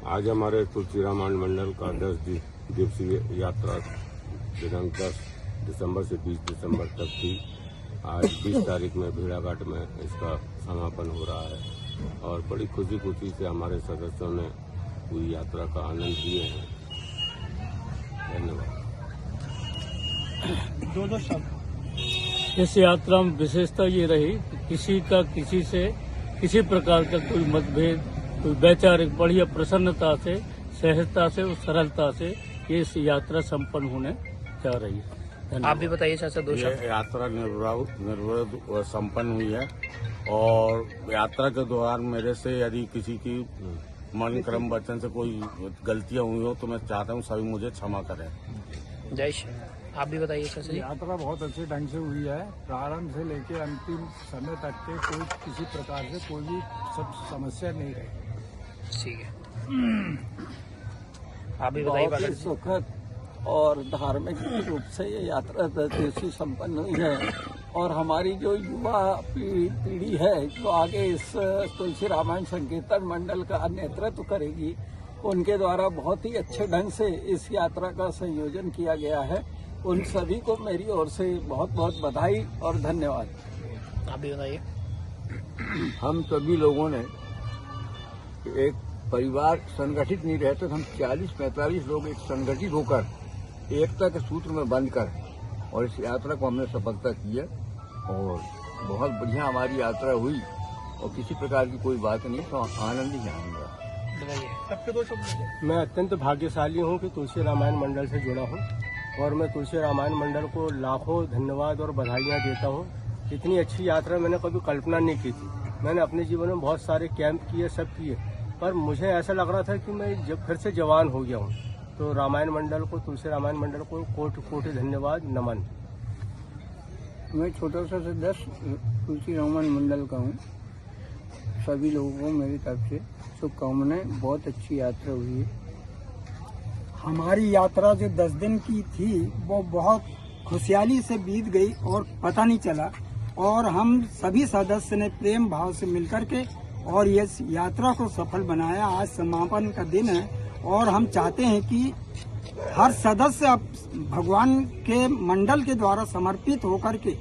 आज हमारे तुलसी रामायण मंडल का 10 दिवसीय यात्रा दिनांक 10 दिसंबर से 20 दिसंबर तक थी। आज 20 तारीख में भेड़ाघाट में इसका समापन हो रहा है और बड़ी खुशी से हमारे सदस्यों ने पूरी यात्रा का आनंद लिए हैं। धन्यवाद। दो शब्द। इस यात्रा में विशेषता ये रही कि किसी का किसी से किसी प्रकार का कोई मतभेद, कोई वैचारिक बढ़िया प्रसन्नता से, सहजता से और सरलता से ये इस यात्रा संपन्न होने जा रही है। आप भी बताइए सर दो शब्द। ये यात्रा निर्विरोध संपन्न हुई है और यात्रा के दौरान मेरे से यदि किसी की मन क्रम वचन से कोई गलतियां हुई हो तो मैं चाहता हूं सभी मुझे क्षमा करें। जय श्री। आप भी बताइए सर जी। यात्रा बहुत अच्छे ढंग से हुई है। प्रारंभ से लेकर अंतिम समय तक के कोई किसी प्रकार से कोई भी सब समस्या नहीं रही। ठीक है। आप भी बताइए। बहुत ही सुखद और धार्मिक रूप से ये यात्रा 10 दिवसीय संपन्न हुई है और हमारी जो युवा पीढ़ी है जो आगे इस तुलसी रामायण संकीर्तन मंडल का नेतृत्व करेगी, उनके द्वारा बहुत ही अच्छे ढंग से इस यात्रा का संयोजन किया गया है। उन सभी को मेरी ओर से बहुत बहुत बधाई और धन्यवाद। आप भी बताइए। हम सभी लोगों ने एक परिवार संगठित नहीं रहते, हम 40-45 लोग एक संगठित होकर एकता के सूत्र में बंधकर और इस यात्रा को हमने सफलता की है और बहुत बढ़िया हमारी यात्रा हुई और किसी प्रकार की कोई बात नहीं, तो आनंद ही आनंद रहा। सबके दो शब्द। मैं अत्यंत भाग्यशाली हूँ कि तुलसी रामायण मंडल से जुड़ा हूँ और मैं तुलसी रामायण मंडल को लाखों धन्यवाद और बधाइयाँ देता हूँ। इतनी अच्छी यात्रा मैंने कभी कल्पना नहीं की थी। मैंने अपने जीवन में बहुत सारे कैंप किए, सब किए, पर मुझे ऐसा लग रहा था कि मैं जब फिर से जवान हो गया हूँ। तो रामायण मंडल को, तुलसी रामायण मंडल को कोटि कोटि धन्यवाद, नमन। मैं छोटा सा सदस्य तुलसी रामायण मंडल का हूँ। सभी लोगों को मेरी तरफ से शुभकामनाएं। बहुत अच्छी यात्रा हुई है। हमारी यात्रा जो 10 दिन की थी वो बहुत खुशहाली से बीत गई और पता नहीं चला और हम सभी सदस्य ने प्रेम भाव से मिलकर के और ये यात्रा को सफल बनाया। आज समापन का दिन है और हम चाहते हैं कि हर सदस्य अब भगवान के मंडल के द्वारा समर्पित होकर के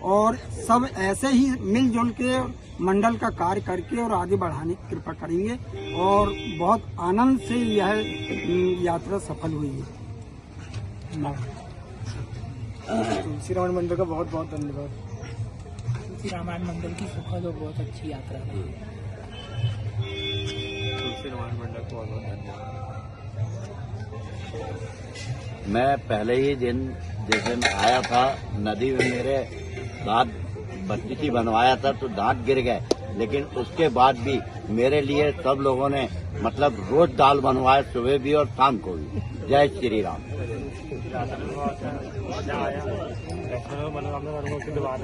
और सब ऐसे ही मिलजुल के मंडल का कार्य करके और आगे बढ़ाने की कृपा करेंगे और बहुत आनंद से यह यात्रा सफल हुई है। तुलसी रामायण मंडल का बहुत बहुत धन्यवाद। तुलसी रामायण मंडल की सुखद और बहुत अच्छी यात्रा है। तुलसी रामायण मंडल को बहुत बहुत धन्यवाद। मैं पहले ही दिन जिस दिन आया था नदी में मेरे दांत बत्ती की बनवाया था तो दांत गिर गए, लेकिन उसके बाद भी मेरे लिए सब लोगों ने मतलब रोज दाल बनवाए, सुबह भी और शाम को भी। जय श्री राम। मजा आया,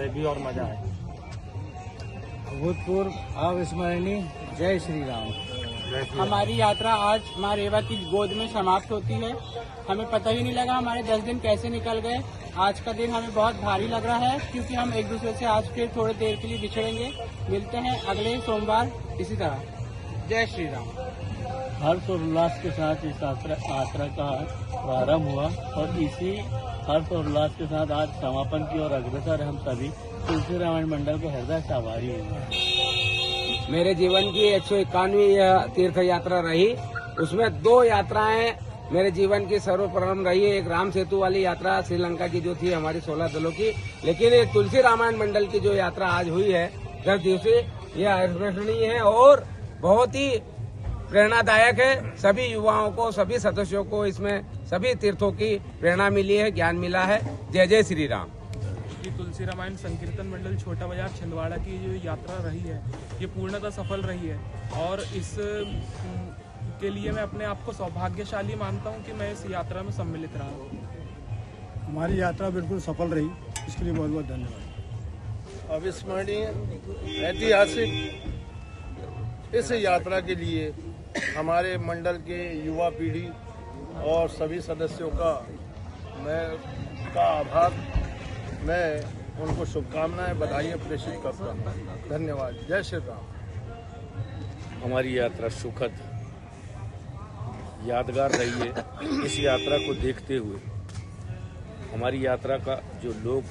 भी और मजा आया। भूतपूर्व अविस्मरणीय। जय श्री राम। हमारी यात्रा आज माँ रेवा की गोद में समाप्त होती है। हमें पता ही नहीं लगा हमारे 10 दिन कैसे निकल गए। आज का दिन हमें बहुत भारी लग रहा है क्योंकि हम एक दूसरे से आज फिर थोड़ी देर के लिए बिछड़ेंगे। मिलते हैं अगले सोमवार इसी तरह। जय श्री राम। हर्ष और उल्लास के साथ इस यात्रा का प्रारंभ हुआ और इसी हर्ष और उल्लास के साथ आज समापन की ओर अग्रसर हम सभी तुलसी रामायण मंडल को हृदय से आभारी हुए। मेरे जीवन की 151वीं तीर्थ यात्रा रही। उसमें 2 यात्राएं मेरे जीवन की सर्वप्रथम रही है। एक राम सेतु वाली यात्रा श्रीलंका की जो थी हमारी 16 दलों की, लेकिन ये तुलसी रामायण मंडल की जो यात्रा आज हुई है 10 दिवसीय, ये अविस्मरणीय है और बहुत ही प्रेरणादायक है। सभी युवाओं को, सभी सदस्यों को इसमें सभी तीर्थों की प्रेरणा मिली है, ज्ञान मिला है। जय जय श्री राम। कि तुलसी रामायण संकीर्तन मंडल छोटा बाजार छिंदवाड़ा की जो यात्रा रही है ये पूर्णतः सफल रही है और इस के लिए मैं अपने आप को सौभाग्यशाली मानता हूं कि मैं इस यात्रा में सम्मिलित रहा हूं। हमारी यात्रा बिल्कुल सफल रही, इसके लिए बहुत बहुत धन्यवाद। अविस्मरणीय ऐतिहासिक इस यात्रा के लिए हमारे मंडल के युवा पीढ़ी और सभी सदस्यों का आभार। मैं उनको शुभकामनाएं, बधाइयाँ प्रेषित करता हूँ। धन्यवाद। जय श्री राम। हमारी यात्रा सुखद यादगार रही है। इस यात्रा को देखते हुए हमारी यात्रा का जो लोग